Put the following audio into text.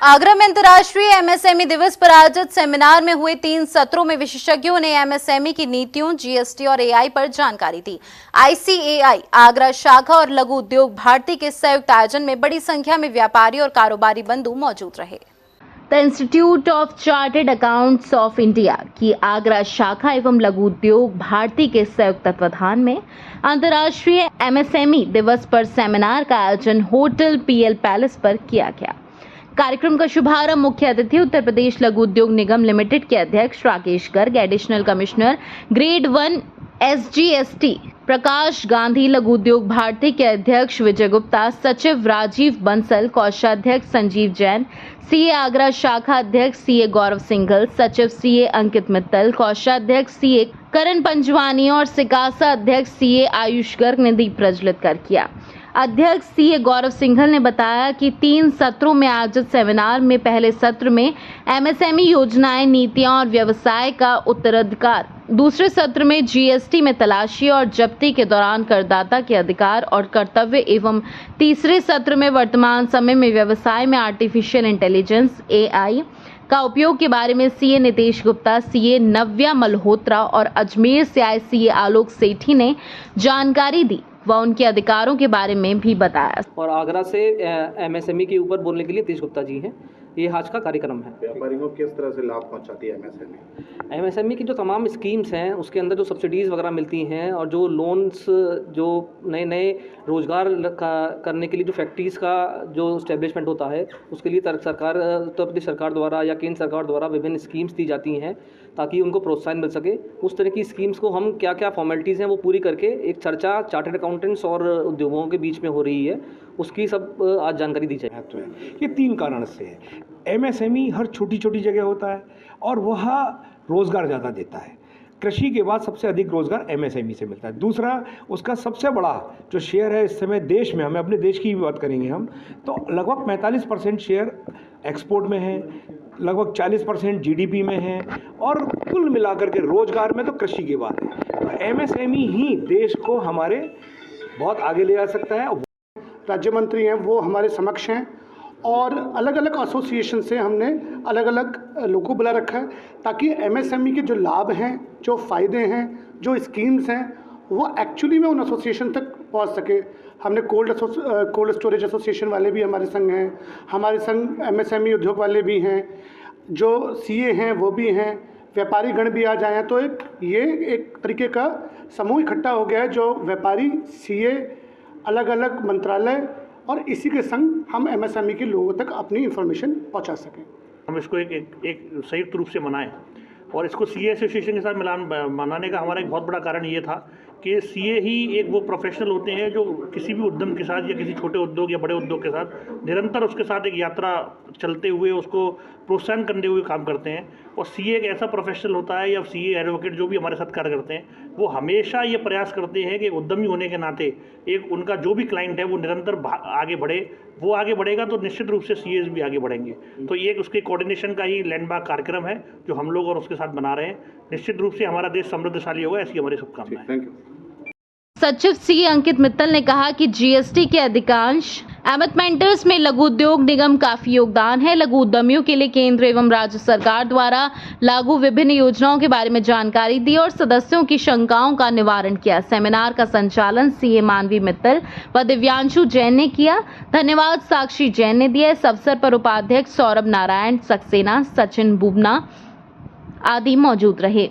आगरा में अंतर्राष्ट्रीय एमएसएमई दिवस पर आयोजित सेमिनार में हुए 3 सत्रों में विशेषज्ञों ने एमएसएमई की नीतियों, जीएसटी और एआई पर जानकारी दी। आईसीएआई आगरा शाखा और लघु उद्योग भारती के संयुक्त आयोजन में बड़ी संख्या में व्यापारी और कारोबारी बंधु मौजूद रहे। The institute of chartered accounts of India की आगरा शाखा एवं लघु उद्योग भारती के संयुक्त तत्वाधान में अंतर्राष्ट्रीय एमएसएमई दिवस पर सेमिनार का आयोजन होटल पीएल पैलेस पर किया गया। कार्यक्रम का शुभारंभ मुख्य अतिथि उत्तर प्रदेश लघु उद्योग निगम लिमिटेड के अध्यक्ष Rakesh Garg, additional commissioner grade 1 SGST Prakash Gandhi, Laghu Udyog Bharti के अध्यक्ष विजय गुप्ता, सचिव राजीव बंसल, कोषाध्यक्ष संजीव जैन, सीए आगरा शाखा अध्यक्ष सीए गौरव सिंघल, सचिव सीए अंकित मित्तल, कोषाध्यक्ष सीए करण पंजवानी और सिकासा अध्यक्ष सीए आयुष गर्ग ने दीप प्रज्वलित कर किया। अध्यक्ष सीए गौरव सिंघल ने बताया कि 3 सत्रों में आयोजित सेमिनार में पहले सत्र में एमएसएमई योजनाएं, नीतियां और व्यवसाय का उत्तराधिकार, दूसरे सत्र में जीएसटी में तलाशी और जब्ती के दौरान करदाता के अधिकार और कर्तव्य एवं तीसरे सत्र में वर्तमान समय में व्यवसाय में आर्टिफिशियल इंटेलिजेंस एआई का उपयोग के बारे में सीए नितेश गुप्ता, सीए नव्या मल्होत्रा और अजमेर से आए सीए आलोक सेठी ने जानकारी दी व उनके अधिकारों के बारे में भी बताया। और आगरा से एमएसएमई के ऊपर बोलने के लिए नितेश गुप्ता जी हैं। ये आज का कार्यक्रम है। व्यापारियों को किस तरह से लाभ पहुंचाती है एमएसएमई? एमएसएमई की जो तमाम स्कीम्स हैं उसके अंदर जो सब्सिडीज़ वगैरह मिलती हैं और जो लोन्स, जो नए नए रोज़गार करने के लिए जो फैक्ट्रीज़ का जो इस्टेब्लिशमेंट होता है उसके लिए सरकार, उत्तर प्रदेश सरकार द्वारा या केंद्र सरकार द्वारा विभिन्न स्कीम्स दी जाती हैं ताकि उनको प्रोत्साहन मिल सके। उस तरह की स्कीम्स को हम क्या क्या फॉर्मेलिटीज़ हैं वो पूरी करके एक चर्चा चार्टर्ड अकाउंटेंट्स और उद्योगों के बीच में हो रही है, उसकी सब आज जानकारी दी जाए। तो ये 3 कारण से है। एमएसएमई हर छोटी छोटी जगह होता है और वह रोज़गार ज़्यादा देता है। कृषि के बाद सबसे अधिक रोज़गार एमएसएमई से मिलता है। दूसरा, उसका सबसे बड़ा जो शेयर है इस समय देश में, हमें अपने देश की भी बात करेंगे हम, तो लगभग 45% शेयर एक्सपोर्ट में है, लगभग 40% जीडीपी में है और कुल मिलाकर के रोज़गार में तो कृषि की बात है। तो एमएसएमई ही देश को हमारे बहुत आगे ले जा सकता है। राज्य मंत्री हैं वो हमारे समक्ष हैं और अलग अलग एसोसिएशन से हमने अलग अलग लोगों को बुला रखा है ताकि एमएसएमई के जो लाभ हैं, जो फ़ायदे हैं, जो स्कीम्स हैं वो एक्चुअली में उन एसोसिएशन तक पहुंच सके। हमने कोल्ड स्टोरेज एसोसिएशन वाले भी हमारे संग हैं, हमारे संग एमएसएमई उद्योग वाले भी हैं, जो सीए हैं वो भी हैं, व्यापारी गण भी आ जाए हैं। तो एक तरीके का समूह इकट्ठा हो गया है जो व्यापारी, सीए, अलग अलग मंत्रालय और इसी के संग हम एमएसएमई के लोगों तक अपनी इंफॉर्मेशन पहुंचा सकें। हम इसको एक संयुक्त रूप से मनाएं और इसको सीए एसोसिएशन के साथ मनाने का हमारा एक बहुत बड़ा कारण ये था कि सीए ही एक वो प्रोफेशनल होते हैं जो किसी भी उद्यम के साथ या किसी छोटे उद्योग या बड़े उद्योग के साथ निरंतर उसके साथ एक यात्रा चलते हुए उसको प्रोत्साहन करते हुए काम करते हैं। और सीए एक ऐसा प्रोफेशनल होता है या सीए एडवोकेट जो भी हमारे साथ कार्य करते हैं, वो हमेशा ये प्रयास करते हैं कि उद्यमी होने के नाते एक उनका जो भी क्लाइंट है वो निरंतर आगे बढ़े। वो आगे बढ़ेगा तो निश्चित रूप से सीएस भी आगे बढ़ेंगे। तो ये उसके कोऑर्डिनेशन का ही लैंडमार्क कार्यक्रम है जो हम लोग और उसके साथ बना रहे हैं। निश्चित रूप से हमारा देश समृद्धशाली होगा, ऐसी हमारी शुभकामनाएं। Thank you. सचिव सीए अंकित मित्तल ने कहा कि जीएसटी के अधिकांश एमेंडमेंट्स में लघु उद्योग निगम काफी योगदान है। लघु उद्यमियों के लिए केंद्र एवं राज्य सरकार द्वारा लागू विभिन्न योजनाओं के बारे में जानकारी दी और सदस्यों की शंकाओं का निवारण किया। सेमिनार का संचालन सीए मानवी मित्तल व दिव्यांशु जैन ने किया। धन्यवाद साक्षी जैन ने दिया। इस अवसर पर उपाध्यक्ष सौरभ नारायण सक्सेना, सचिन बुबना आदि मौजूद रहे।